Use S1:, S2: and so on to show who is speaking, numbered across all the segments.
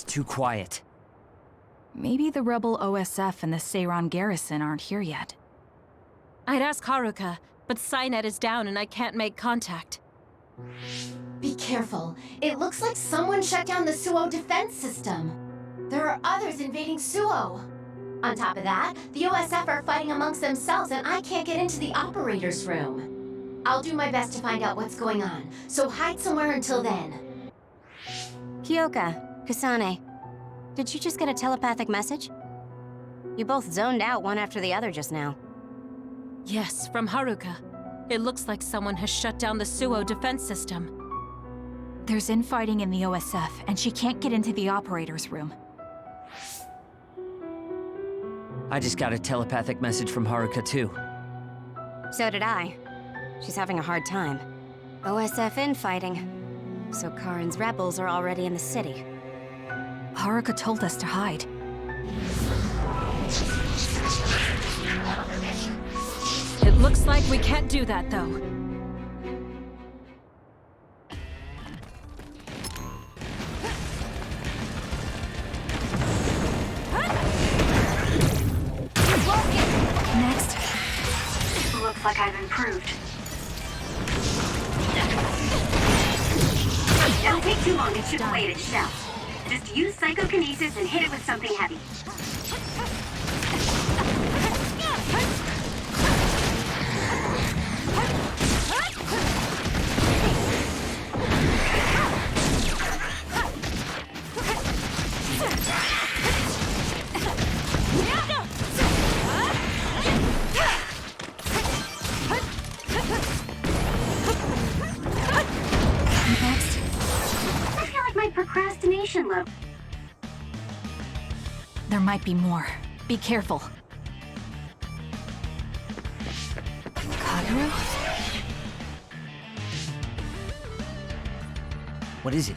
S1: too quiet.
S2: Maybe the rebel OSF and the Seiran garrison aren't here yet.
S3: I'd ask Haruka, but Psynet is down and I can't make contact.
S4: Be careful. It looks like someone shut down the Suo defense system. There are others invading Suo. On top of that, the OSF are fighting amongst themselves and I can't get into the operator's room. I'll do my best to find out what's going on, so hide somewhere until then.
S5: Himuka, Kasane, did you just get a telepathic message? You both zoned out one after the other just now.
S3: Yes, from Haruka. It looks like someone has shut down the Suo defense system.
S2: There's infighting in the OSF, and she can't get into the operator's room.
S1: I just got a telepathic message from Haruka too.
S5: So did I. She's having a hard time. OSF infighting. So Karin's rebels are already in the city.
S2: Haruka told us to hide.
S3: It looks like we can't do that, though.
S2: Next.
S6: Looks like I've improved. Don't take too long to chip away at its shell. Just use psychokinesis and hit it with something heavy. I feel like my procrastination level.
S2: There might be more. Be careful. Kagero?
S1: What is it?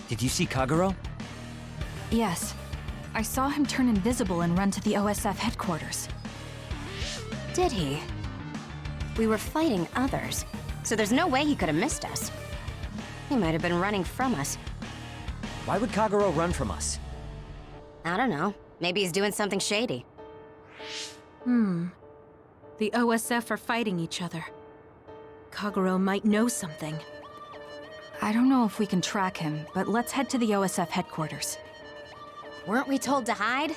S1: Did you see Kagero?
S2: Yes. I saw him turn invisible and run to the OSF headquarters.
S5: Did he? We were fighting others, so there's no way he could have missed us. He might have been running from us.
S1: Why would Kagero run from us?
S5: I don't know. Maybe he's doing something shady.
S3: The OSF are fighting each other. Kagero might know something.
S2: I don't know if we can track him, but let's head to the OSF headquarters.
S5: Weren't we told to hide?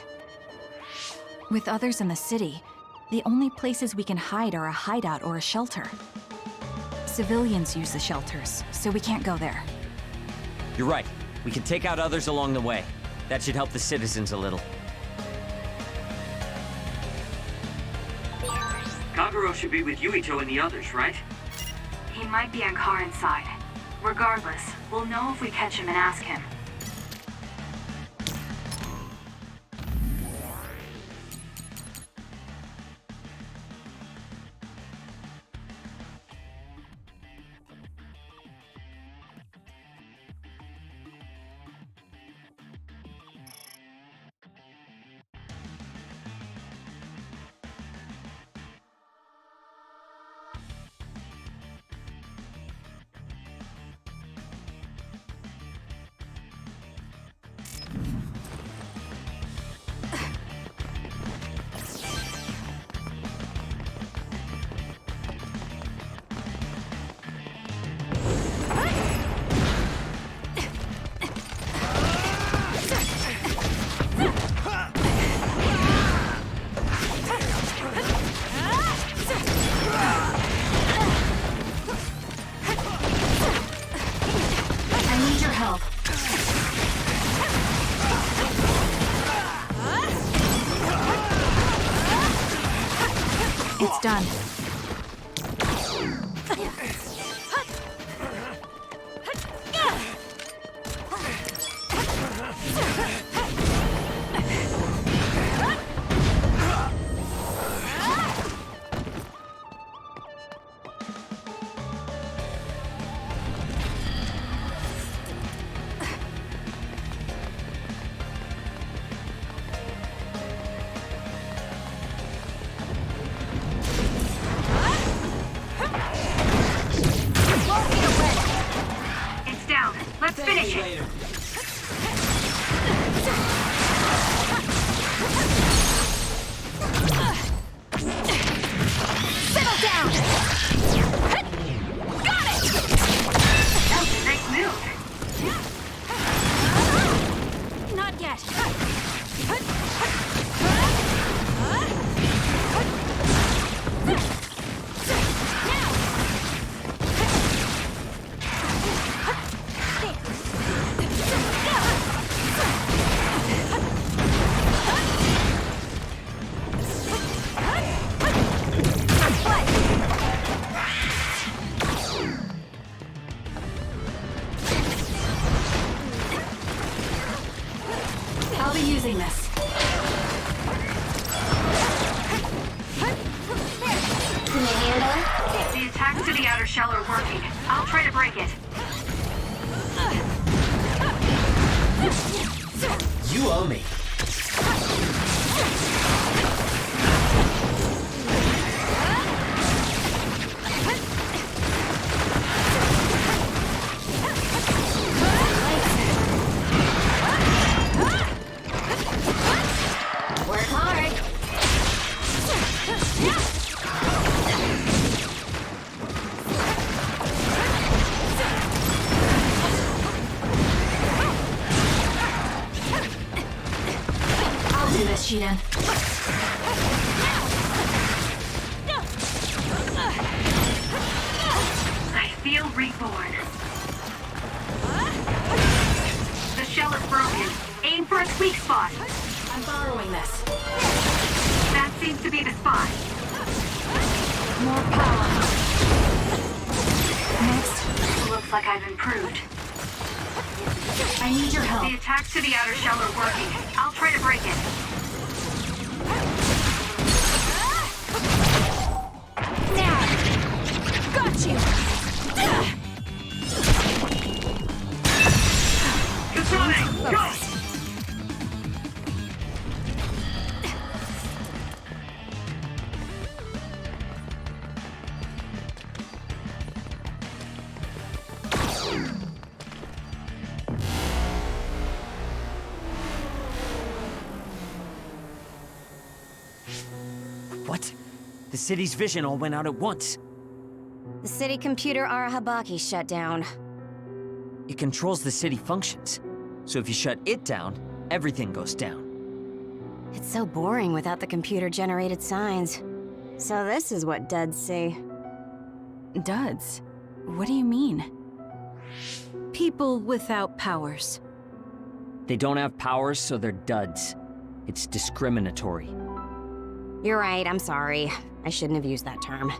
S2: With others in the city, the only places we can hide are a hideout or a shelter. Civilians use the shelters, so we can't go there.
S1: You're right. We can take out others along the way. That should help the citizens a little.
S7: Kagero should be with Yuito and the others, right?
S6: He might be on Karin's side. Regardless, we'll know if we catch him and ask him.
S2: It's done.
S6: It's down. Let's finish it. outer shell are working. I'll try to break it.
S1: You owe me.
S4: Work hard.
S2: I'll do this, Shiden.
S6: I feel reborn. The shell is broken. Aim for its weak spot.
S2: I'm borrowing this.
S6: That seems to be the spot.
S2: More power. Next,
S6: Looks like I've improved.
S2: I need your help.
S6: The attacks to the outer shell are working. I'll try to break it.
S2: Got you!
S6: Kasane, go!
S1: What? The city's vision all went out at once.
S5: The city computer Arahabaki shut down.
S1: It controls the city functions. So if you shut it down, everything goes down.
S5: It's so boring without the computer-generated signs. So this is what duds see.
S2: Duds? What do you mean?
S3: People without powers.
S1: They don't have powers, so they're duds. It's discriminatory.
S5: You're right, I'm sorry. I shouldn't have used that term.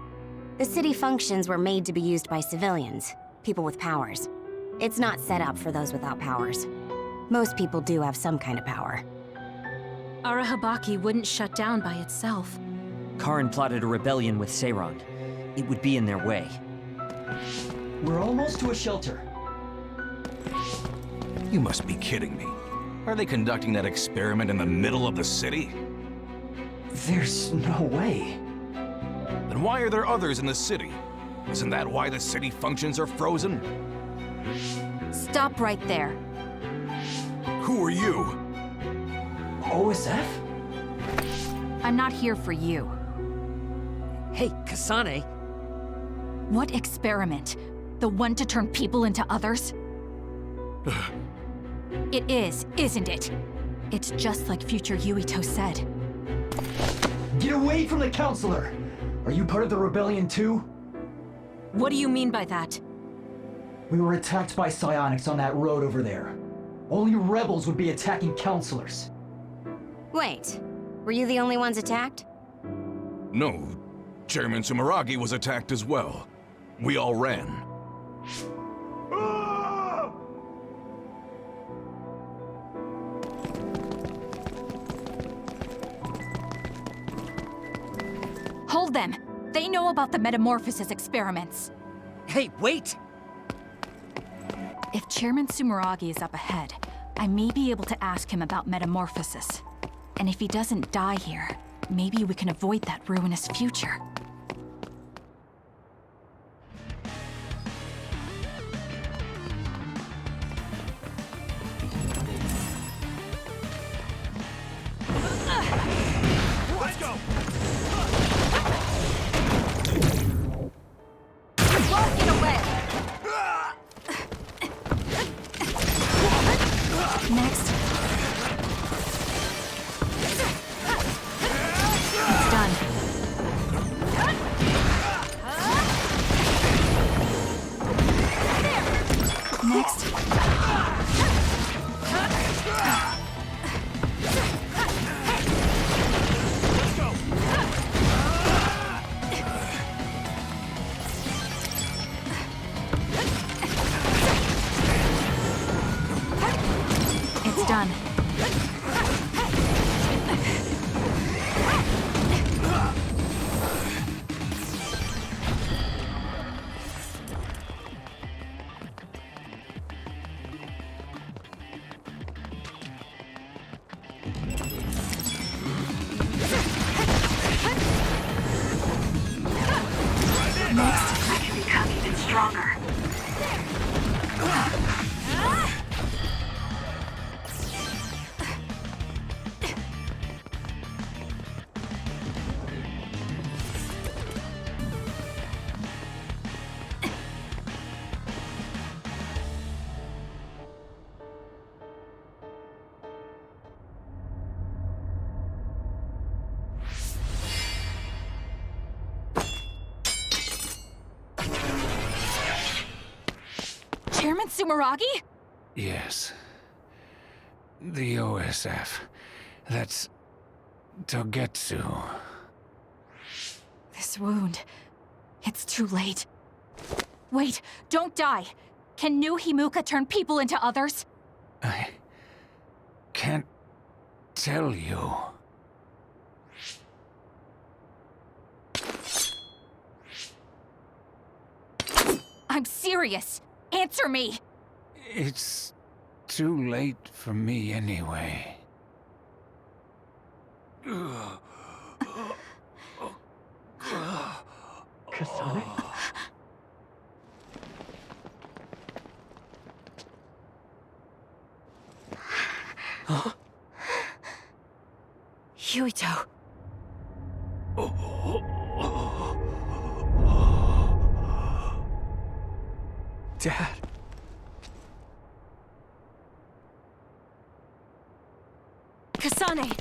S5: The city functions were made to be used by civilians, people with powers. It's not set up for those without powers. Most people do have some kind of power.
S3: Arahabaki wouldn't shut down by itself.
S1: Karin plotted a rebellion with Seiran. It would be in their way.
S8: We're almost to a shelter.
S9: You must be kidding me. Are they conducting that experiment in the middle of the city?
S8: There's no way.
S9: Then why are there others in the city? Isn't that why the city functions are frozen?
S2: Stop right there.
S9: Who are you?
S8: OSF?
S2: I'm not here for you.
S1: Hey, Kasane!
S2: What experiment? The one to turn people into others? It is, isn't it? It's just like future Yuito said.
S8: Get away from the counselor! Are you part of the rebellion too?
S3: What do you mean by that?
S8: We were attacked by psionics on that road over there. Only rebels would be attacking counselors.
S5: Wait, were you the only ones attacked?
S9: No. Chairman Sumeragi was attacked as well. We all ran.
S2: Hold them! They know about the metamorphosis experiments.
S1: Hey, wait!
S2: If Chairman Sumeragi is up ahead, I may be able to ask him about metamorphosis. And if he doesn't die here, maybe we can avoid that ruinous future.
S9: Let's go!
S2: Get away! Next. It's done.
S3: next?
S6: I can become even stronger.
S2: Chairman Sumeragi?
S10: Yes. The OSF. That's Togetsu.
S2: This wound. It's too late. Wait, don't die. Can new Himuka turn people into others?
S10: I can't tell you.
S2: I'm serious. Answer me.
S10: It's too late for me anyway.
S8: Kasane?
S2: Yuito.
S8: Dad.
S3: Kasane,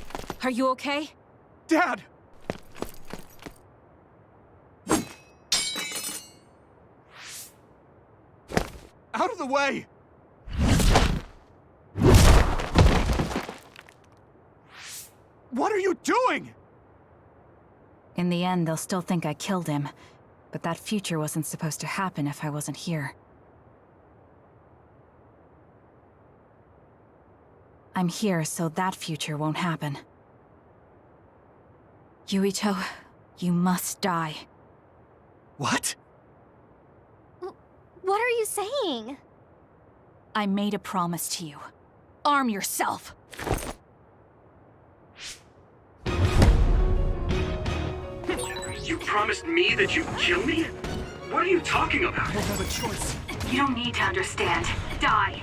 S3: are you okay?
S8: Dad! Out of the way! What are you doing?
S2: In the end, they'll still think I killed him. But that future wasn't supposed to happen if I wasn't here. I'm here so that future won't happen. Yuito, you must die.
S8: What?
S4: What are you saying?
S2: I made a promise to you. Arm yourself!
S7: You promised me that you'd kill me? What are you talking about?
S8: I don't have a choice.
S6: You don't need to understand. Die.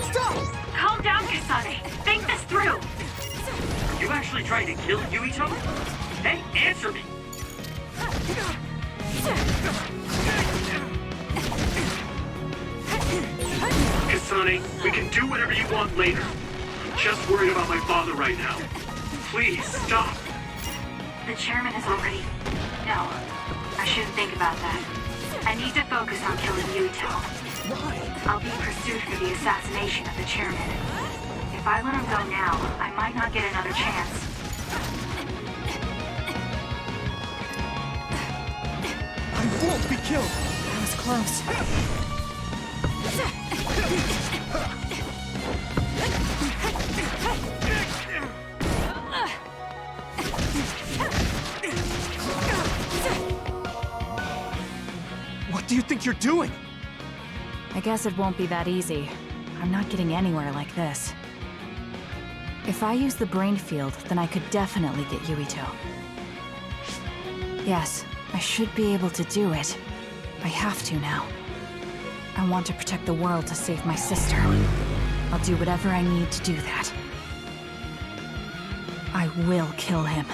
S8: Stop!
S6: Calm down, Kasane. Think this through.
S7: You actually trying to kill Yuito? Hey, answer me! Kasane, we can do whatever you want later. I'm just worried about my father right now. Please, stop!
S6: The chairman is already... No, I shouldn't think about that. I need to focus on killing Yuito.
S8: Why?
S6: I'll be pursued for the assassination of the chairman. If I let him go now, I might not get another chance.
S8: I won't be killed!
S2: That was close.
S8: What do you think you're doing?
S2: I guess it won't be that easy. I'm not getting anywhere like this. If I use the brain field, then I could definitely get Yuito. Yes, I should be able to do it. I have to now. I want to protect the world to save my sister. I'll do whatever I need to do that. I will kill him.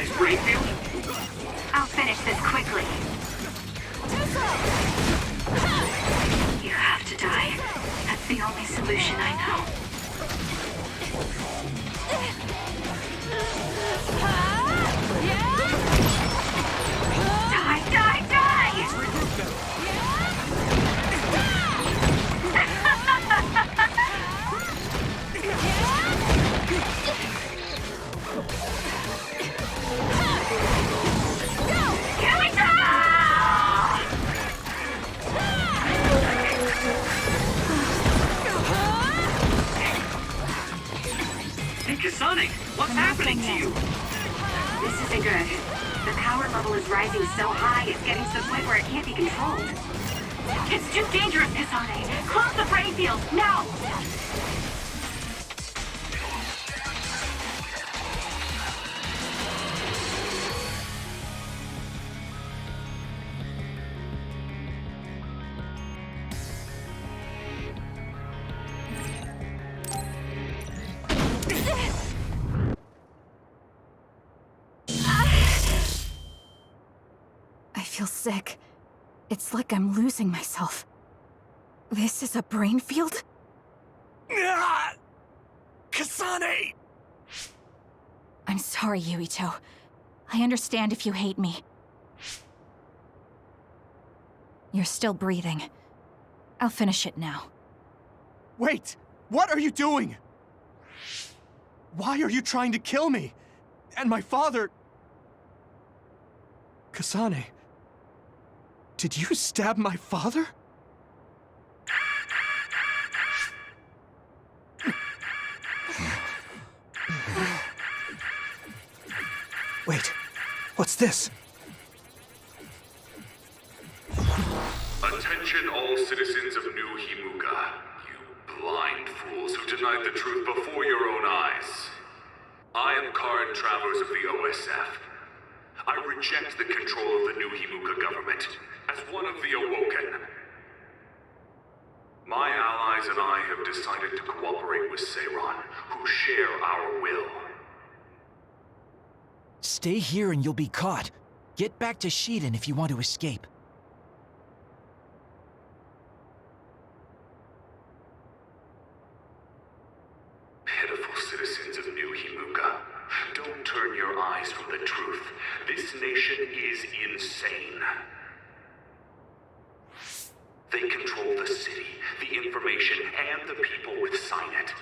S7: personalized brain field?
S6: I'll finish this quickly. You have to die. That's the only solution I know. Die, die, die!
S7: Hey, Kasane, what's happening to you?
S6: This isn't good. The power level is rising so high, it's getting to the point where it can't be controlled. It's too dangerous, Kasane. Close the brain field, now!
S2: I feel sick. It's like I'm losing myself. This is a brain field?
S9: Kasane!
S2: I'm sorry, Yuito. I understand if you hate me. You're still breathing. I'll finish it now.
S11: Wait! What are you doing? Why are you trying to kill me? And my father... Kasane... Did you stab my father? Wait, what's this?
S12: Attention all citizens of New Himuka, you blind fools who denied the truth before your own eyes. I am current travelers of the OSF. I reject the control of the New Himuka government as one of the Awoken. My allies and I have decided to cooperate with Seiran, who share our will.
S13: Stay here and you'll be caught. Get back to Shiden if you want to escape.
S12: Pitiful citizens of New Himuka, don't turn your eyes from the truth. This nation is insane. They control the city, the information, and the people with Signet.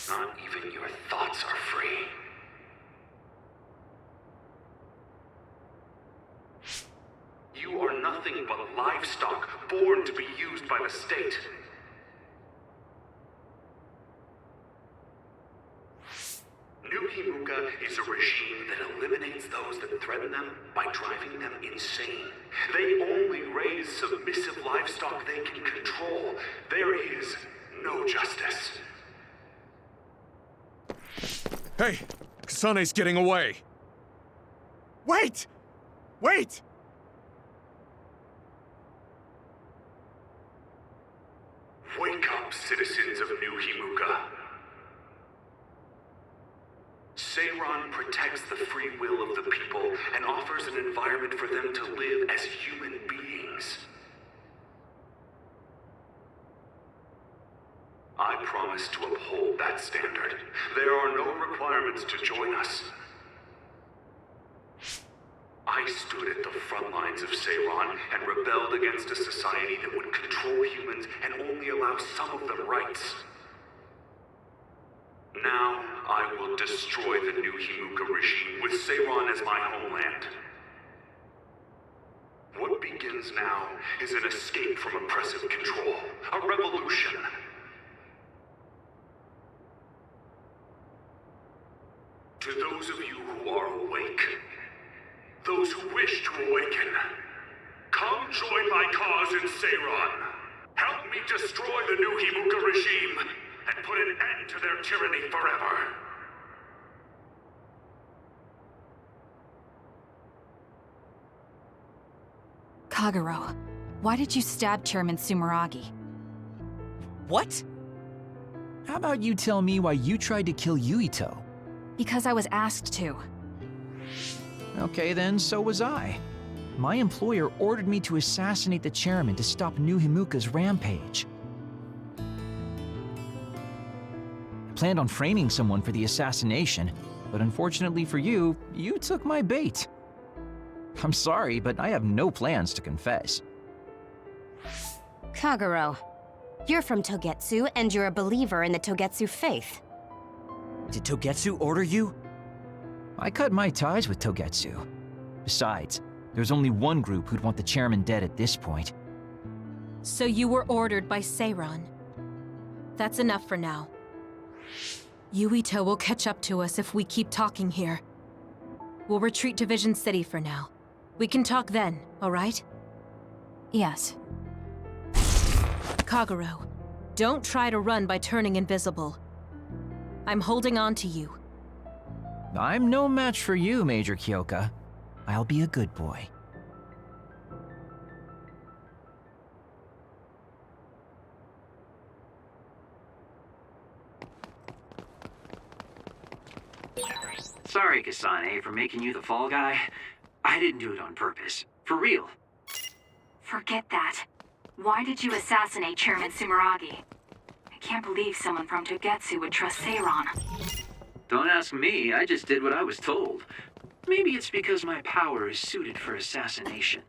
S12: Not even your thoughts are free. You are nothing but livestock, born to be used by the state. New Himuka is a regime that eliminates those that threaten them by driving them insane. They only raise submissive livestock they can control. There is no justice.
S11: Hey, Kasane's getting away. Wait! Wait!
S12: Wake up, citizens of New Himuka. Seiran protects the free will of the people and offers an environment for them to live as human beings. I promise to uphold that standard. There are no requirements to join us. I stood at the front lines of Seiran and rebelled against a society that would control humans and only allow some of them rights. Now, I will destroy the New Himuka regime with Seiran as my homeland. What begins now is an escape from oppressive control, a revolution. To those of you who are awake, those who wish to awaken, come join my cause in Seiran. Help me destroy the New Himuka regime and put an end to their tyranny forever.
S2: Kagero, why did you stab Chairman Sumeragi?
S13: What? How about you tell me why you tried to kill Yuito?
S2: Because I was asked to.
S13: Okay then, so was I. My employer ordered me to assassinate the chairman to stop New Himuka's rampage. I planned on framing someone for the assassination, but unfortunately for you, you took my bait. I'm sorry, but I have no plans to confess.
S5: Kagero, you're from Togetsu, and you're a believer in the Togetsu faith.
S1: Did Togetsu order you?
S13: I cut my ties with Togetsu. Besides, there's only one group who'd want the chairman dead at this point.
S3: So you were ordered by Seiran. That's enough for now. Yuito will catch up to us if we keep talking here. We'll retreat to Vision City for now. We can talk then, alright?
S2: Yes.
S3: Kagero, don't try to run by turning invisible. I'm holding on to you.
S13: I'm no match for you, Major Kyoka. I'll be a good boy.
S14: Sorry, Kasane, for making you the fall guy. I didn't do it on purpose. For real.
S6: Forget that. Why did you assassinate Chairman Sumeragi? I can't believe someone from Togetsu would trust Seiran.
S14: Don't ask me, I just did what I was told. Maybe it's because my power is suited for assassination.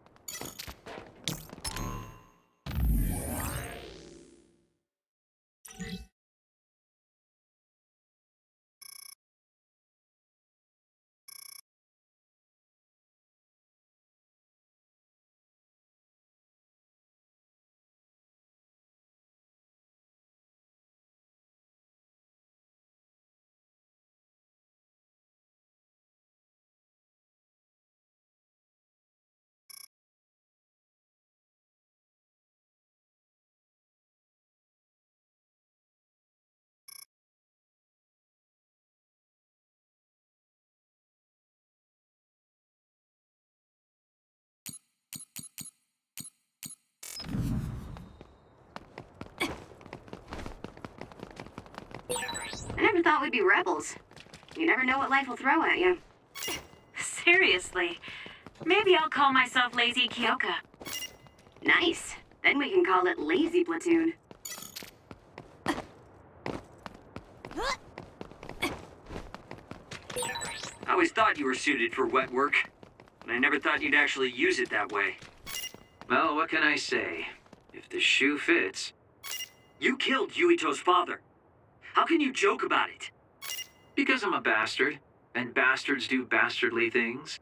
S6: I never thought we'd be rebels. You never know what life will throw at you. Seriously. Maybe I'll call myself Lazy Kyoka. Nice. Then we can call it Lazy Platoon.
S14: I always thought you were suited for wet work, but I never thought you'd actually use it that way. Well, what can I say? If the shoe fits... You killed Yuito's father. How can you joke about it? Because I'm a bastard, and bastards do bastardly things.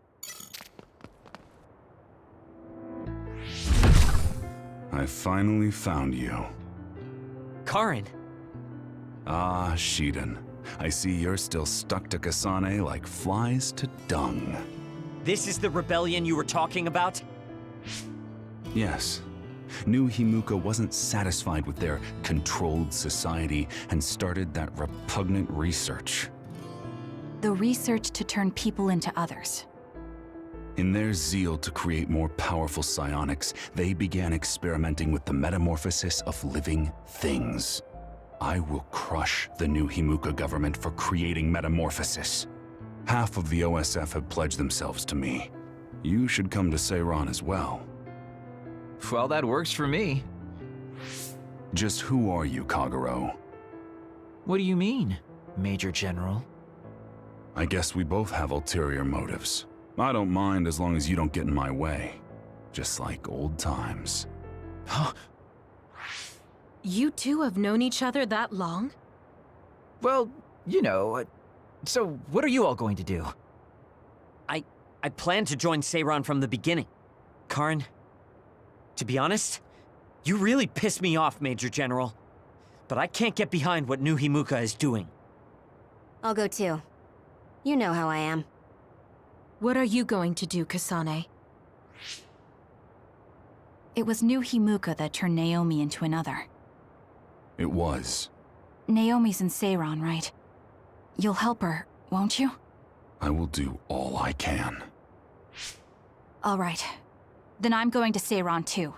S9: I finally found you.
S1: Karin.
S9: Ah, Shiden. I see you're still stuck to Kasane like flies to dung.
S1: This is the rebellion you were talking about?
S9: Yes. New Himuka wasn't satisfied with their controlled society and started that repugnant research.
S2: The research to turn people into others.
S9: In their zeal to create more powerful psionics, they began experimenting with the metamorphosis of living things. I will crush the New Himuka government for creating metamorphosis. Half of the OSF have pledged themselves to me. You should come to Seiran as well.
S13: Well, that works for me.
S9: Just who are you, Kagero?
S13: What do you mean, Major General?
S9: I guess we both have ulterior motives. I don't mind as long as you don't get in my way. Just like old times.
S13: Huh?
S3: You two have known each other that long?
S13: Well, you know, so what are you all going to do?
S1: I planned to join Seiran from the beginning. Karin, to be honest, you really pissed me off, Major General. But I can't get behind what New Himuka is doing.
S5: I'll go too. You know how I am.
S3: What are you going to do, Kasane?
S2: It was New Himuka that turned Naomi into another.
S9: It was.
S2: Naomi's in Seiran, right? You'll help her, won't you?
S9: I will do all I can.
S2: All right. Then I'm going to Seiran too.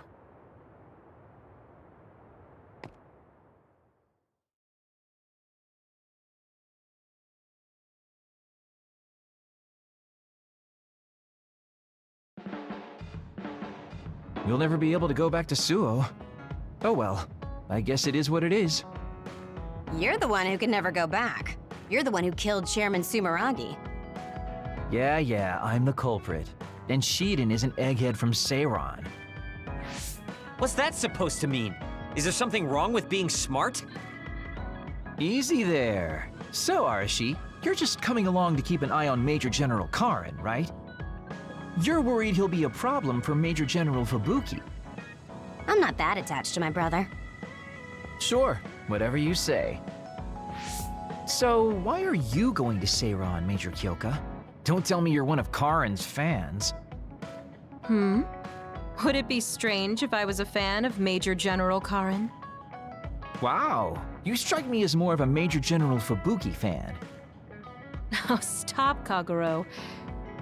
S13: You'll never be able to go back to Suo. Oh well, I guess it is what it is.
S5: You're the one who can never go back. You're the one who killed Chairman Sumeragi.
S13: Yeah, I'm the culprit. And Shiden is an egghead from Seiran.
S1: What's that supposed to mean? Is there something wrong with being smart?
S13: Easy there. So, Arashi, you're just coming along to keep an eye on Major General Karin, right? You're worried he'll be a problem for Major General Fubuki.
S5: I'm not that attached to my brother.
S13: Sure, whatever you say. So, why are you going to Seiran, Major Kyoka? Don't tell me you're one of Karin's fans.
S3: Would it be strange if I was a fan of Major General Karin?
S13: Wow, you strike me as more of a Major General Fubuki fan.
S3: Oh, stop, Kaguro.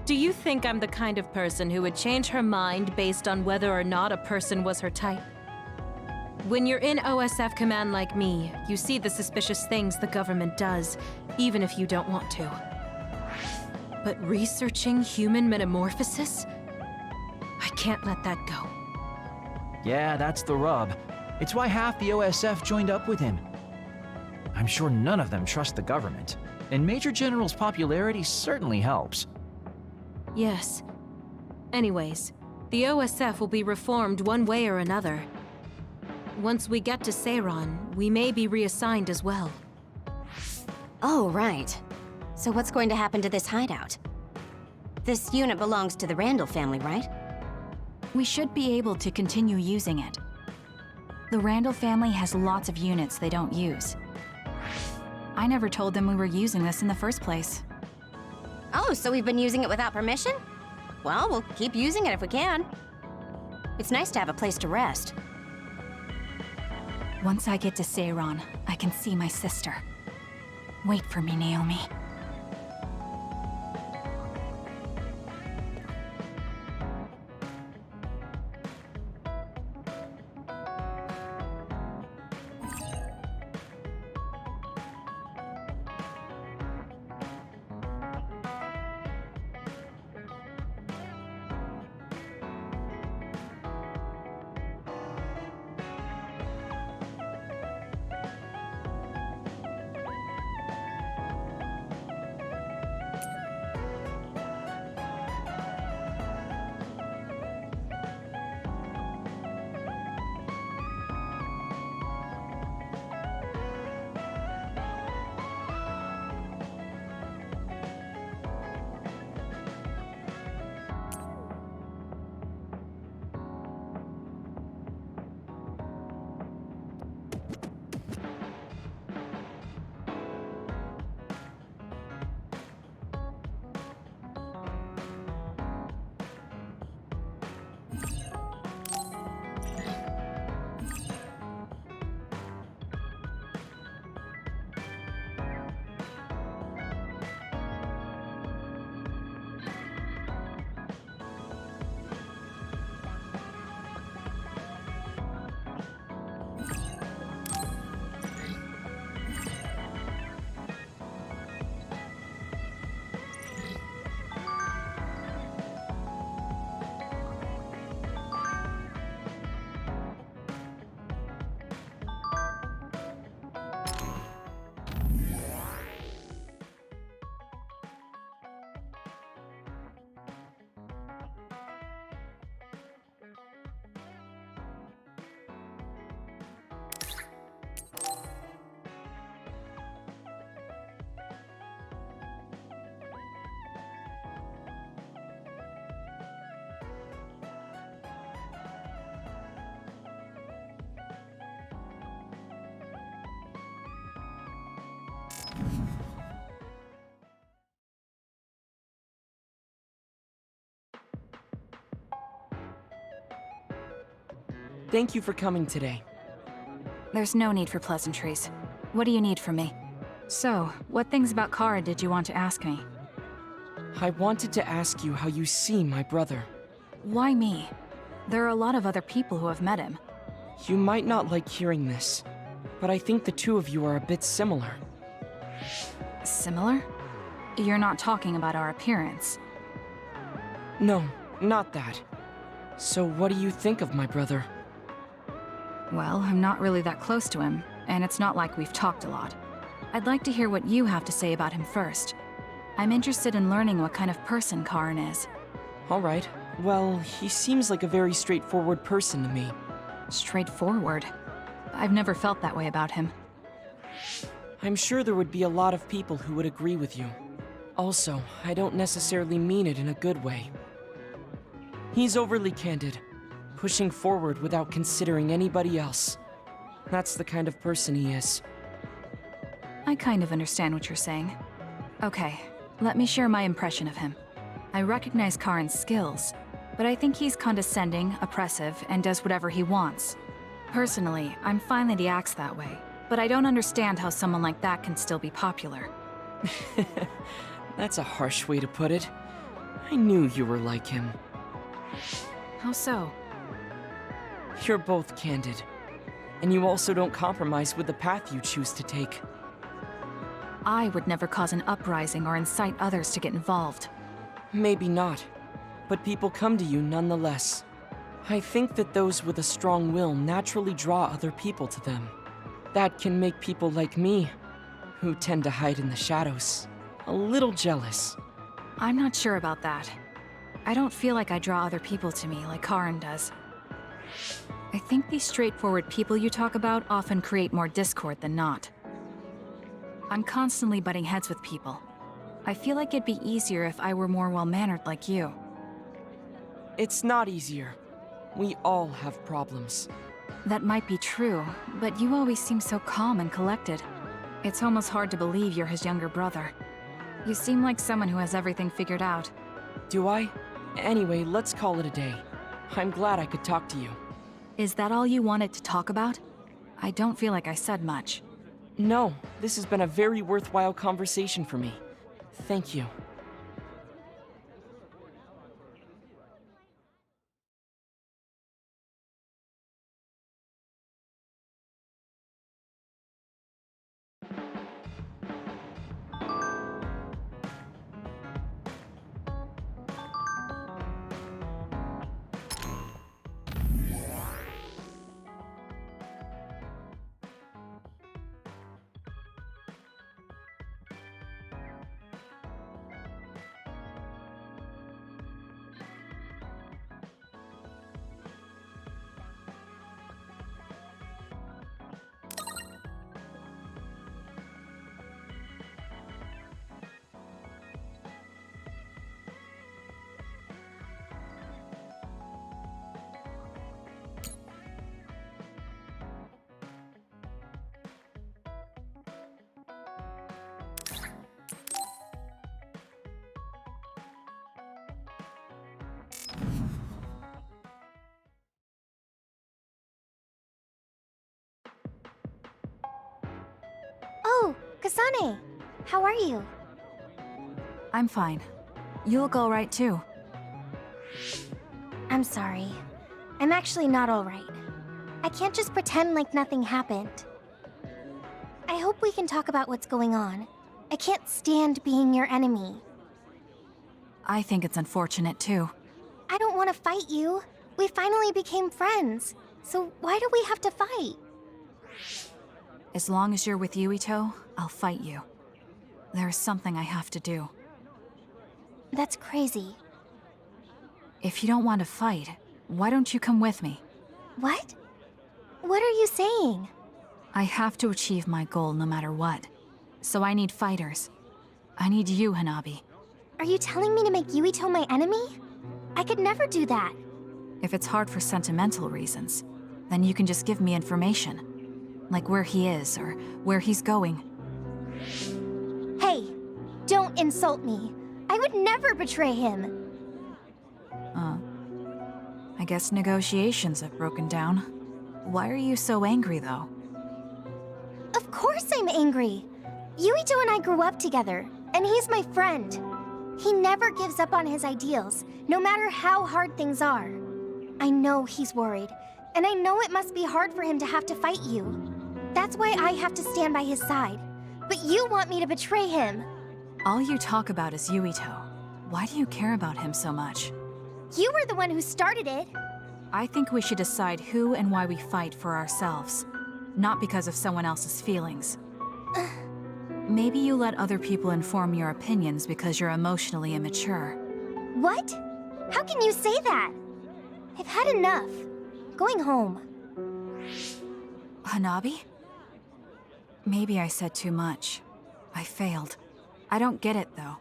S3: Do you think I'm the kind of person who would change her mind based on whether or not a person was her type? When you're in OSF command like me, you see the suspicious things the government does, even if you don't want to. But researching human metamorphosis? I can't let that go.
S13: Yeah, that's the rub. It's why half the OSF joined up with him. I'm sure none of them trust the government, and Major General's popularity certainly helps.
S3: Yes. Anyways, the OSF will be reformed one way or another. Once we get to Seiran, we may be reassigned as well.
S5: Oh, right. So what's going to happen to this hideout? This unit belongs to the Randall family, right?
S2: We should be able to continue using it. The Randall family has lots of units they don't use. I never told them we were using this in the first place.
S5: Oh, so we've been using it without permission? Well, we'll keep using it if we can. It's nice to have a place to rest.
S2: Once I get to Seiran, I can see my sister. Wait for me, Naomi.
S15: Thank you for coming today.
S2: There's no need for pleasantries. What do you need from me? So, what things about Kara did you want to ask me?
S15: I wanted to ask you how you see my brother.
S2: Why me? There are a lot of other people who have met him.
S15: You might not like hearing this, but I think the two of you are a bit similar.
S2: Similar? You're not talking about our appearance.
S15: No, not that. So what do you think of my brother?
S2: Well, I'm not really that close to him, and it's not like we've talked a lot. I'd like to hear what you have to say about him first. I'm interested in learning what kind of person Karin is.
S15: Alright. Well, he seems like a very straightforward person to me.
S2: Straightforward? I've never felt that way about him.
S15: I'm sure there would be a lot of people who would agree with you. Also, I don't necessarily mean it in a good way. He's overly candid, pushing forward without considering anybody else. That's the kind of person he is.
S2: I kind of understand what you're saying. Okay, let me share my impression of him. I recognize Karin's skills, but I think he's condescending, oppressive, and does whatever he wants. Personally, I'm fine that he acts that way, but I don't understand how someone like that can still be popular.
S15: That's a harsh way to put it. I knew you were like him.
S2: How so?
S15: You're both candid. And you also don't compromise with the path you choose to take.
S2: I would never cause an uprising or incite others to get involved.
S15: Maybe not, but people come to you nonetheless. I think that those with a strong will naturally draw other people to them. That can make people like me, who tend to hide in the shadows, a little jealous.
S2: I'm not sure about that. I don't feel like I draw other people to me like Karin does. I think these straightforward people you talk about often create more discord than not. I'm constantly butting heads with people. I feel like it'd be easier if I were more well-mannered like you.
S15: It's not easier. We all have problems.
S2: That might be true, but you always seem so calm and collected. It's almost hard to believe you're his younger brother. You seem like someone who has everything figured out.
S15: Do I? Anyway, let's call it a day. I'm glad I could talk to you.
S2: Is that all you wanted to talk about? I don't feel like I said much.
S15: No, this has been a very worthwhile conversation for me. Thank you.
S5: Oh, Kasane! How are you?
S2: I'm fine. You look all right too.
S5: I'm sorry. I'm actually not all right. I can't just pretend like nothing happened. I hope we can talk about what's going on. I can't stand being your enemy.
S2: I think it's unfortunate too.
S5: I don't want to fight you. We finally became friends. So why do we have to fight?
S2: As long as you're with Yuito, I'll fight you. There's something I have to do.
S5: That's crazy.
S2: If you don't want to fight, why don't you come with me?
S5: What? What are you saying?
S2: I have to achieve my goal no matter what. So I need fighters. I need you, Hanabi.
S5: Are you telling me to make Yuito my enemy? I could never do that.
S2: If it's hard for sentimental reasons, then you can just give me information. Like where he is, or where he's going.
S5: Hey, don't insult me. I would never betray him.
S2: I guess negotiations have broken down. Why are you so angry, though?
S5: Of course I'm angry. Yuito and I grew up together, and he's my friend. He never gives up on his ideals, no matter how hard things are. I know he's worried, and I know it must be hard for him to have to fight you. That's why I have to stand by his side. But you want me to betray him.
S2: All you talk about is Yuito. Why do you care about him so much?
S5: You were the one who started it.
S2: I think we should decide who and why we fight for ourselves, not because of someone else's feelings. Maybe you let other people inform your opinions because you're emotionally immature.
S5: What? How can you say that? I've had enough. Going home.
S2: Hanabi? Maybe I said too much. I failed. I don't get it, though.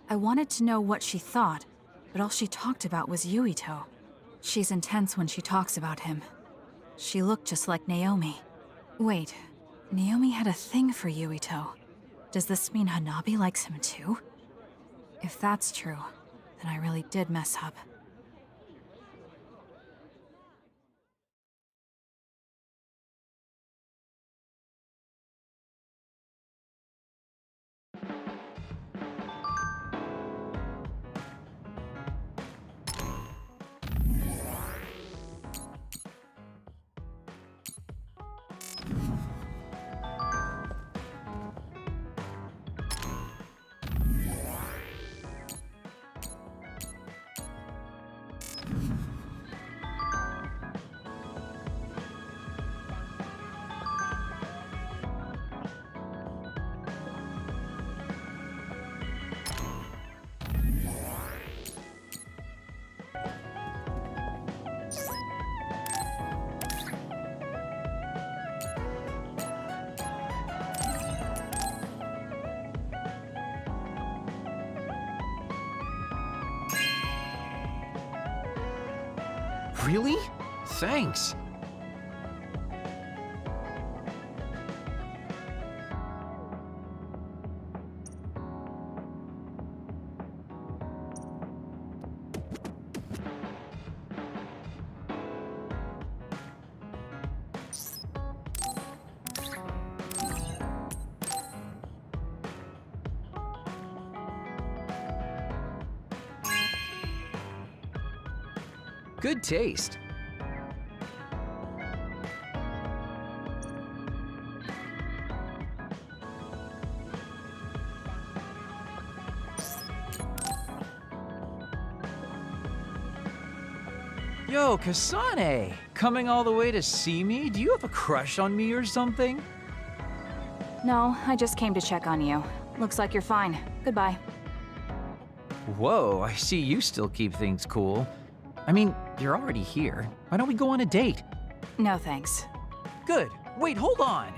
S2: I wanted to know what she thought, but all she talked about was Yuito. She's intense when she talks about him. She looked just like Naomi. Wait, Naomi had a thing for Yuito. Does this mean Hanabi likes him too? If that's true, then I really did mess up.
S13: Really? Thanks. Good taste. Yo, Kasane! Coming all the way to see me? Do you have a crush on me or something?
S2: No, I just came to check on you. Looks like you're fine. Goodbye.
S13: Whoa, I see you still keep things cool. I mean, you're already here. Why don't we go on a date?
S2: No thanks.
S13: Good. Wait, hold on!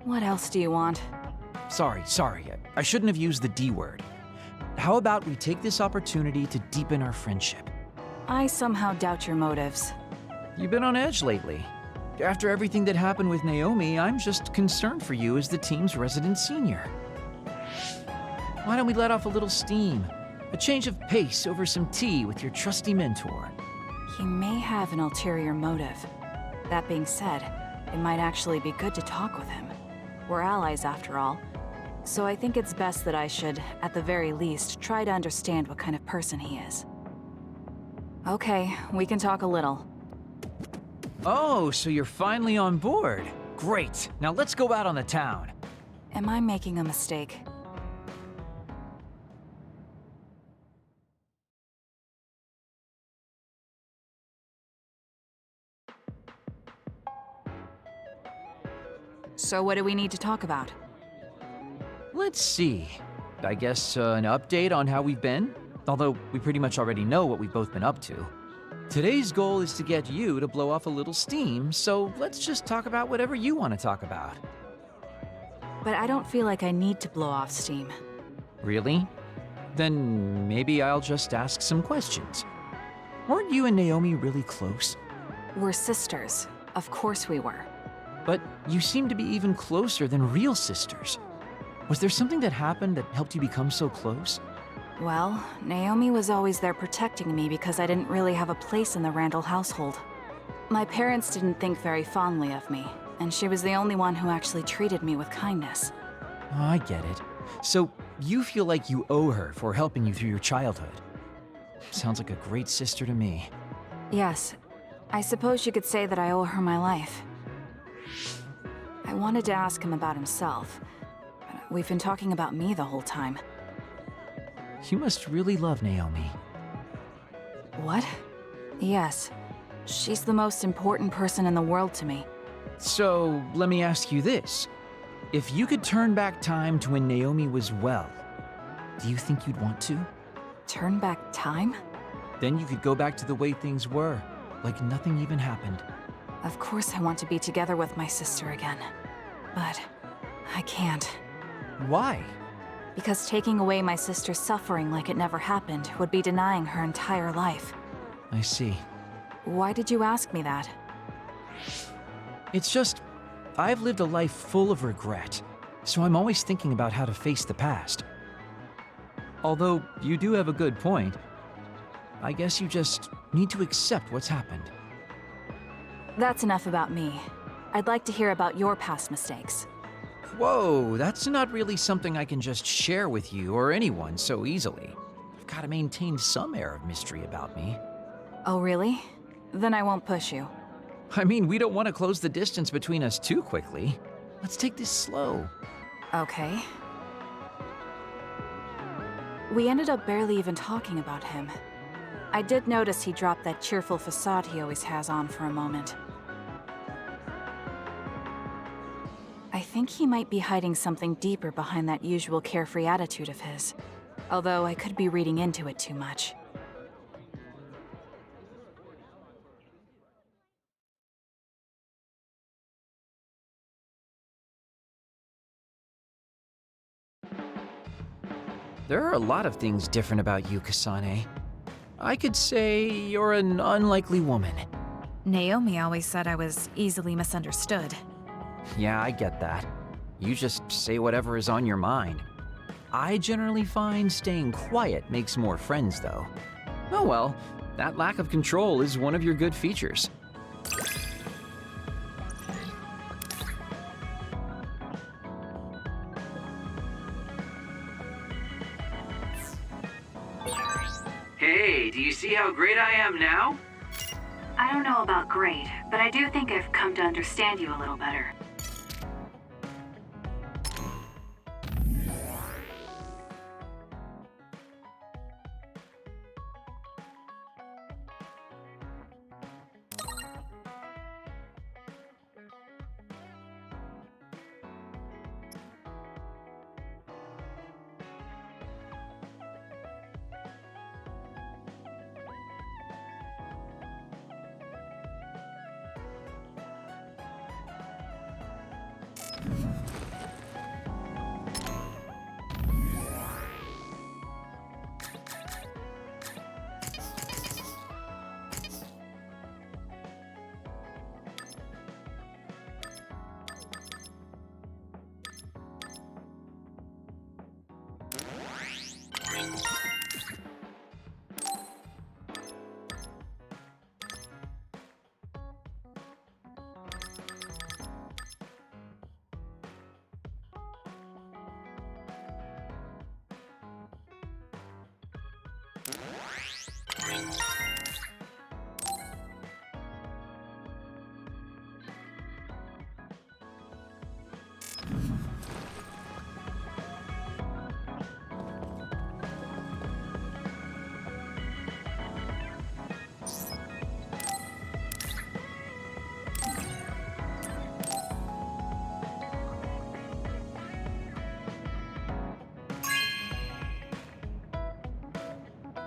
S2: What else do you want?
S13: Sorry. I shouldn't have used the D word. How about we take this opportunity to deepen our friendship?
S2: I somehow doubt your motives.
S13: You've been on edge lately. After everything that happened with Naomi, I'm just concerned for you as the team's resident senior. Why don't we let off a little steam? A change of pace over some tea with your trusty mentor.
S2: He may have an ulterior motive. That being said, it might actually be good to talk with him. We're allies after all. So I think it's best that I should, at the very least, try to understand what kind of person he is. Okay, we can talk a little.
S13: Oh, so you're finally on board. Great. Now let's go out on the town.
S2: Am I making a mistake? So what do we need to talk about?
S13: Let's see. I guess an update on how we've been? Although we pretty much already know what we've both been up to. Today's goal is to get you to blow off a little steam, so let's just talk about whatever you want to talk about.
S2: But I don't feel like I need to blow off steam.
S13: Really? Then maybe I'll just ask some questions. Weren't you and Naomi really close?
S2: We're sisters. Of course we were.
S13: But you seem to be even closer than real sisters. Was there something that happened that helped you become so close?
S2: Well, Naomi was always there protecting me because I didn't really have a place in the Randall household. My parents didn't think very fondly of me, and she was the only one who actually treated me with kindness.
S13: Oh, I get it. So you feel like you owe her for helping you through your childhood. Sounds like a great sister to me.
S2: Yes, I suppose you could say that I owe her my life. I wanted to ask him about himself, but we've been talking about me the whole time.
S13: You must really love Naomi.
S2: What? Yes. She's the most important person in the world to me.
S13: So, let me ask you this. If you could turn back time to when Naomi was well, do you think you'd want to?
S2: Turn back time?
S13: Then you could go back to the way things were, like nothing even happened.
S2: Of course I want to be together with my sister again. But I can't.
S13: Why?
S2: Because taking away my sister's suffering like it never happened would be denying her entire life.
S13: I see.
S2: Why did you ask me that?
S13: It's just, I've lived a life full of regret, so I'm always thinking about how to face the past. Although, you do have a good point. I guess you just need to accept what's happened.
S2: That's enough about me. I'd like to hear about your past mistakes.
S13: Whoa, that's not really something I can just share with you or anyone so easily. I've got to maintain some air of mystery about me.
S2: Oh, really? Then I won't push you.
S13: I mean, we don't want to close the distance between us too quickly. Let's take this slow.
S2: Okay. We ended up barely even talking about him. I did notice he dropped that cheerful facade he always has on for a moment. I think he might be hiding something deeper behind that usual carefree attitude of his. Although I could be reading into it too much.
S13: There are a lot of things different about you, Kasane. I could say you're an unlikely woman.
S2: Naomi always said I was easily misunderstood.
S13: Yeah, I get that. You just say whatever is on your mind. I generally find staying quiet makes more friends, though. Oh well, that lack of control is one of your good features.
S14: Hey, do you see how great I am now?
S6: I don't know about great, but I do think I've come to understand you a little better.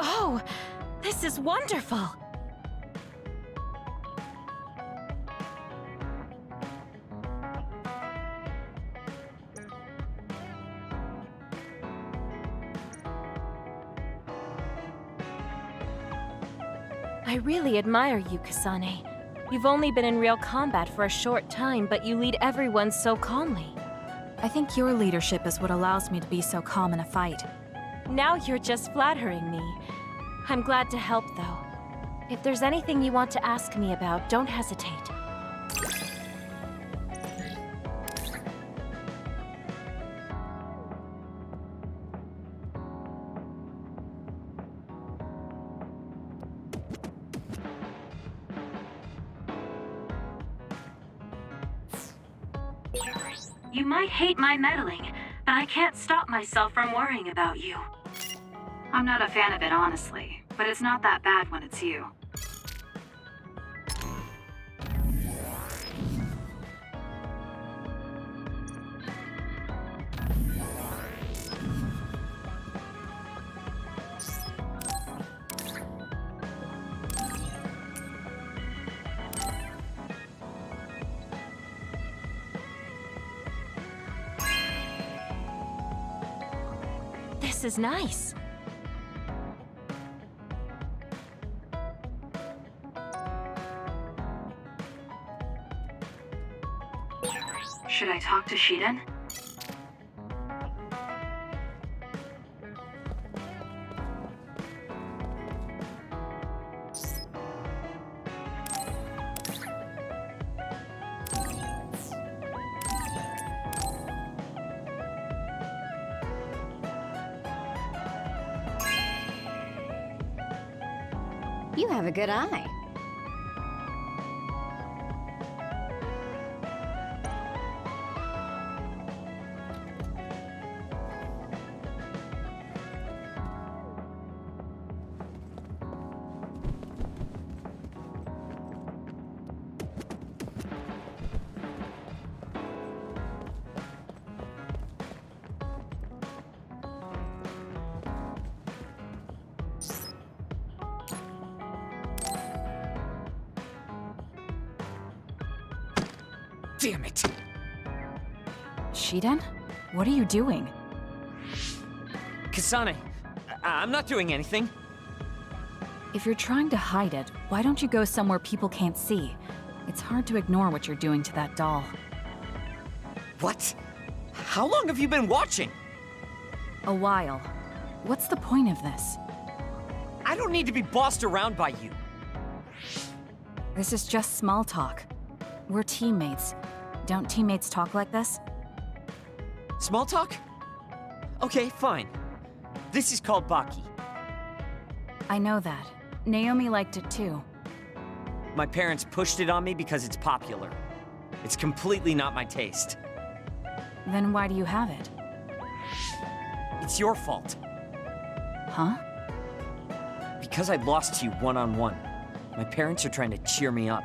S3: Oh, this is wonderful! I really admire you, Kasane. You've only been in real combat for a short time, but you lead everyone so calmly.
S2: I think your leadership is what allows me to be so calm in a fight.
S3: Now you're just flattering me. I'm glad to help, though. If there's anything you want to ask me about, don't hesitate.
S6: You might hate my meddling, but I can't stop myself from worrying about you. I'm not a fan of it, honestly, but it's not that bad when it's you.
S3: This is nice.
S6: Should I talk to Shiden?
S5: You have a good eye.
S1: Damn it!
S2: Shiden? What are you doing?
S1: Kasane, I'm not doing anything.
S2: If you're trying to hide it, why don't you go somewhere people can't see? It's hard to ignore what you're doing to that doll.
S1: What? How long have you been watching?
S2: A while. What's the point of this?
S1: I don't need to be bossed around by you.
S2: This is just small talk. We're teammates. Don't teammates talk like this?
S1: Small talk? Okay, fine. This is called Baki.
S2: I know that. Naomi liked it too.
S1: My parents pushed it on me because it's popular. It's completely not my taste.
S2: Then why do you have it?
S1: It's your fault.
S2: Huh?
S1: Because I lost to you one-on-one. My parents are trying to cheer me up.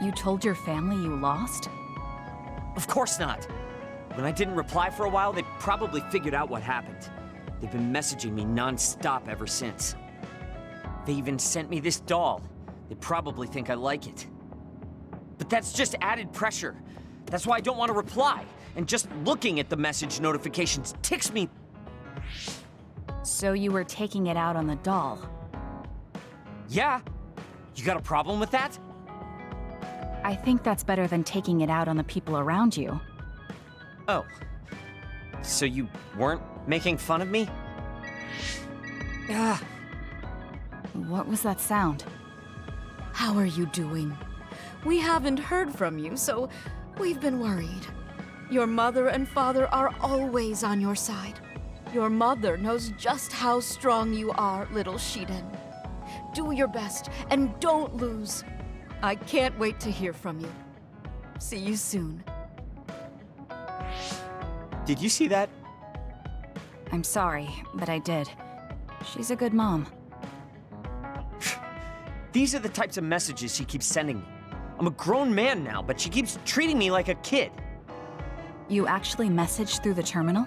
S2: You told your family you lost?
S1: Of course not. When I didn't reply for a while, they probably figured out what happened. They've been messaging me non-stop ever since. They even sent me this doll. They probably think I like it. But that's just added pressure. That's why I don't want to reply. And just looking at the message notifications ticks me.
S2: So you were taking it out on the doll?
S1: Yeah. You got a problem with that?
S2: I think that's better than taking it out on the people around you.
S1: Oh. So you weren't making fun of me? Ah.
S2: What was that sound?
S16: How are you doing? We haven't heard from you, so we've been worried. Your mother and father are always on your side. Your mother knows just how strong you are, little Shiden. Do your best and don't lose. I can't wait to hear from you. See you soon.
S1: Did you see that?
S2: I'm sorry, but I did. She's a good mom.
S1: These are the types of messages she keeps sending me. I'm a grown man now, but she keeps treating me like a kid.
S2: You actually messaged through the terminal?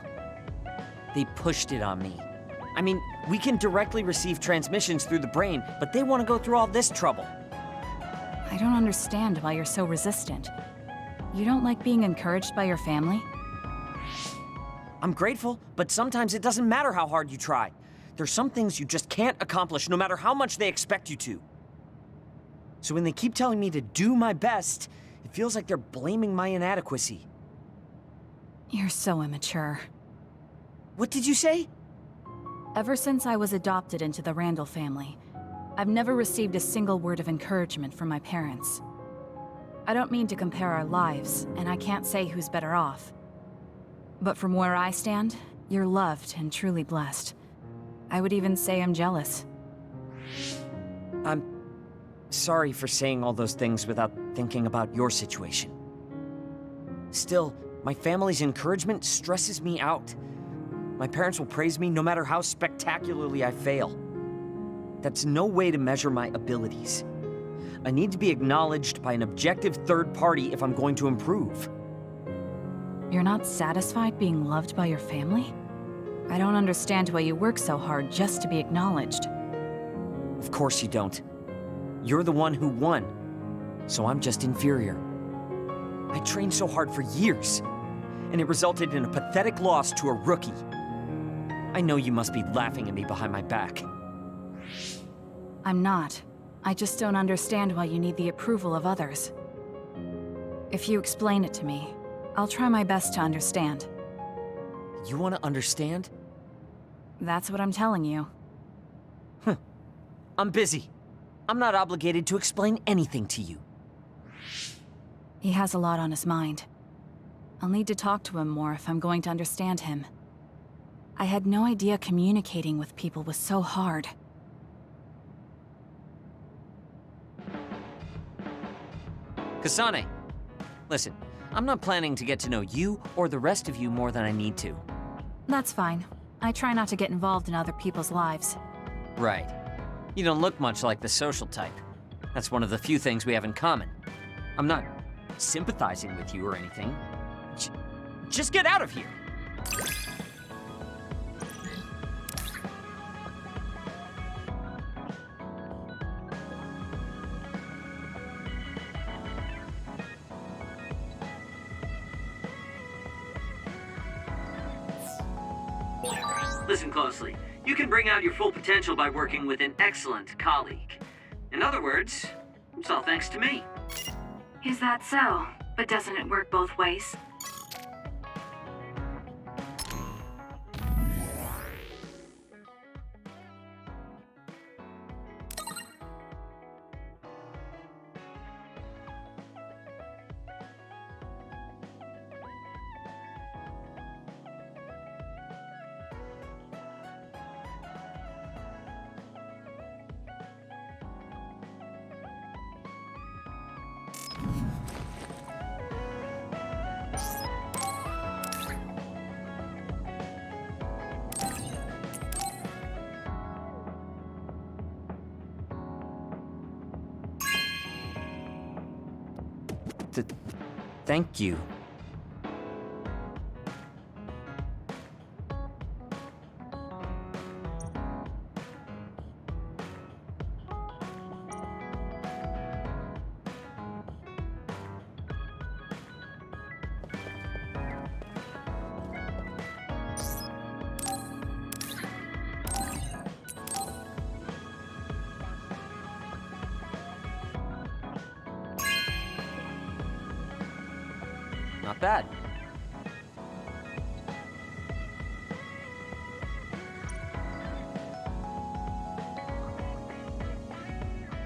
S1: They pushed it on me. I mean, we can directly receive transmissions through the brain, but they want to go through all this trouble.
S2: I don't understand why you're so resistant. You don't like being encouraged by your family?
S1: I'm grateful, but sometimes it doesn't matter how hard you try. There's some things you just can't accomplish no matter how much they expect you to. So when they keep telling me to do my best, it feels like they're blaming my inadequacy.
S2: You're so immature.
S1: What did you say?
S2: Ever since I was adopted into the Randall family, I've never received a single word of encouragement from my parents. I don't mean to compare our lives, and I can't say who's better off. But from where I stand, you're loved and truly blessed. I would even say I'm jealous.
S1: I'm sorry for saying all those things without thinking about your situation. Still, my family's encouragement stresses me out. My parents will praise me no matter how spectacularly I fail. That's no way to measure my abilities. I need to be acknowledged by an objective third party if I'm going to improve.
S2: You're not satisfied being loved by your family? I don't understand why you work so hard just to be acknowledged.
S1: Of course you don't. You're the one who won, so I'm just inferior. I trained so hard for years, and it resulted in a pathetic loss to a rookie. I know you must be laughing at me behind my back.
S2: I'm not. I just don't understand why you need the approval of others. If you explain it to me, I'll try my best to understand.
S1: You want to understand?
S2: That's what I'm telling you.
S1: I'm busy. I'm not obligated to explain anything to you.
S2: He has a lot on his mind. I'll need to talk to him more if I'm going to understand him. I had no idea communicating with people was so hard.
S1: Kasane, listen, I'm not planning to get to know you or the rest of you more than I need to.
S2: That's fine. I try not to get involved in other people's lives.
S1: Right. You don't look much like the social type. That's one of the few things we have in common. I'm not sympathizing with you or anything. Just get out of here!
S14: Listen closely. You can bring out your full potential by working with an excellent colleague. In other words, it's all thanks to me.
S6: Is that so? But doesn't it work both ways?
S1: Thank you. Not bad.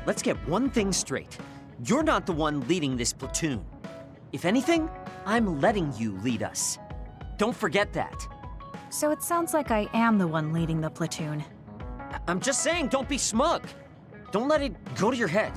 S1: Let's get one thing straight. You're not the one leading this platoon. If anything, I'm letting you lead us. Don't forget that.
S2: So it sounds like I am the one leading the platoon.
S1: I'm just saying, don't be smug. Don't let it go to your head.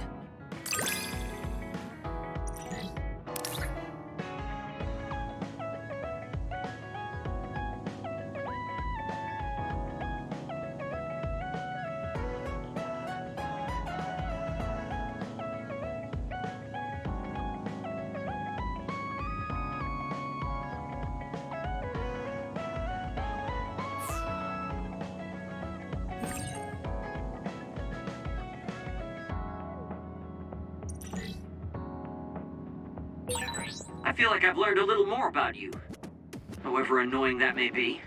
S14: I feel like I've learned a little more about you, however annoying that may be.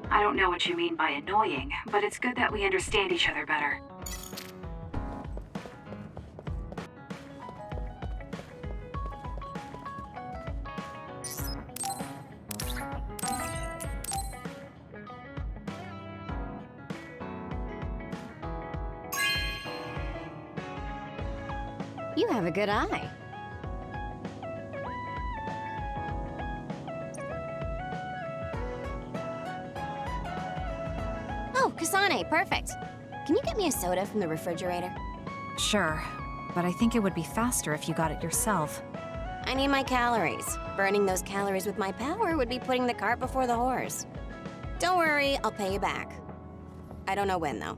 S6: I don't know what you mean by annoying, but it's good that we understand each other better.
S5: You have a good eye. Oh, Kasane, perfect. Can you get me a soda from the refrigerator?
S2: Sure, but I think it would be faster if you got it yourself.
S5: I need my calories. Burning those calories with my power would be putting the cart before the horse. Don't worry, I'll pay you back. I don't know when, though.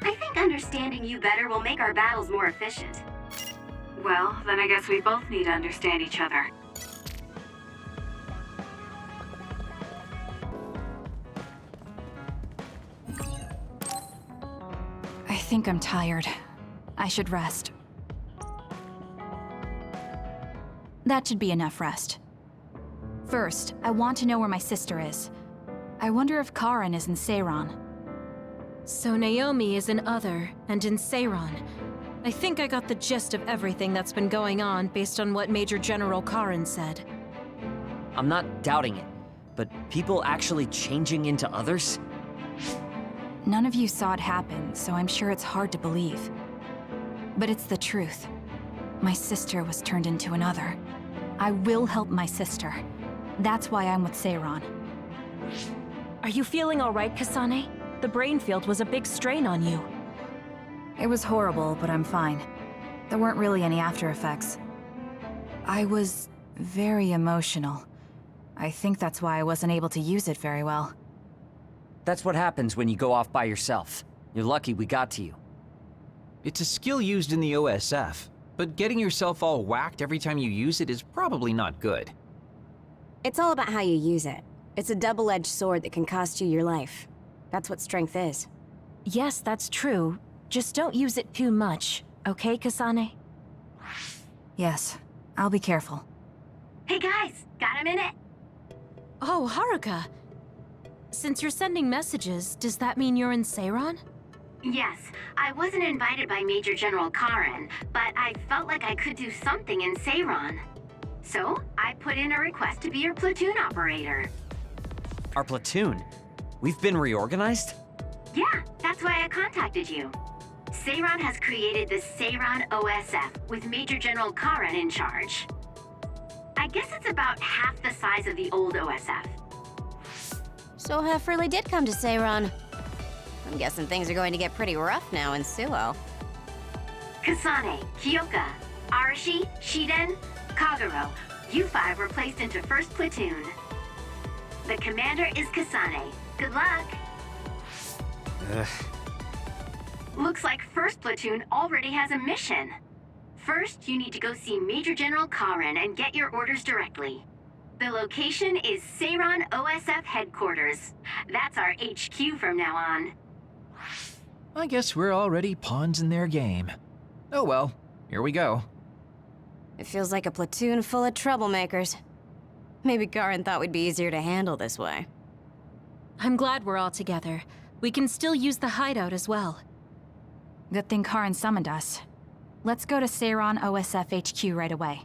S6: I think understanding you better will make our battles more efficient. Well, then I guess we both need to understand each other.
S2: I think I'm tired. I should rest. That should be enough rest. First, I want to know where my sister is. I wonder if Karen is in Seiran.
S3: So Naomi is in Other, and in Seiran. I think I got the gist of everything that's been going on based on what Major General Karen said.
S1: I'm not doubting it, but people actually changing into others?
S2: None of you saw it happen, so I'm sure it's hard to believe. But it's the truth. My sister was turned into another. I will help my sister. That's why I'm with Seiran.
S3: Are you feeling all right, Kasane? The brain field was a big strain on you.
S2: It was horrible, but I'm fine. There weren't really any after effects. I was very emotional. I think that's why I wasn't able to use it very well.
S1: That's what happens when you go off by yourself. You're lucky we got to you.
S13: It's a skill used in the OSF, but getting yourself all whacked every time you use it is probably not good.
S5: It's all about how you use it. It's a double-edged sword that can cost you your life. That's what strength is.
S3: Yes, that's true. Just don't use it too much, okay, Kasane?
S2: Yes, I'll be careful.
S4: Hey guys, got a minute?
S3: Oh, Haruka. Since you're sending messages, does that mean you're in Seiran?
S4: Yes, I wasn't invited by Major General Karen, but I felt like I could do something in Seiran. So, I put in a request to be your platoon operator.
S1: Our platoon? We've been reorganized?
S4: Yeah, that's why I contacted you. Seiran has created the Seiran OSF with Major General Karen in charge. I guess it's about half the size of the old OSF.
S5: So Hef really did come to Seiran. I'm guessing things are going to get pretty rough now in Suo.
S4: Kasane, Kyoka, Arashi, Shiden, Kagero, you five were placed into 1st Platoon. The commander is Kasane. Good luck. Looks like 1st Platoon already has a mission. First, you need to go see Major General Karen and get your orders directly. The location is Seiran OSF headquarters. That's our HQ from now on.
S13: I guess we're already pawns in their game. Oh well, here we go.
S5: It feels like a platoon full of troublemakers. Maybe Karen thought we'd be easier to handle this way.
S3: I'm glad we're all together. We can still use the hideout as well.
S2: Good thing Karen summoned us. Let's go to Seiran OSF HQ right away.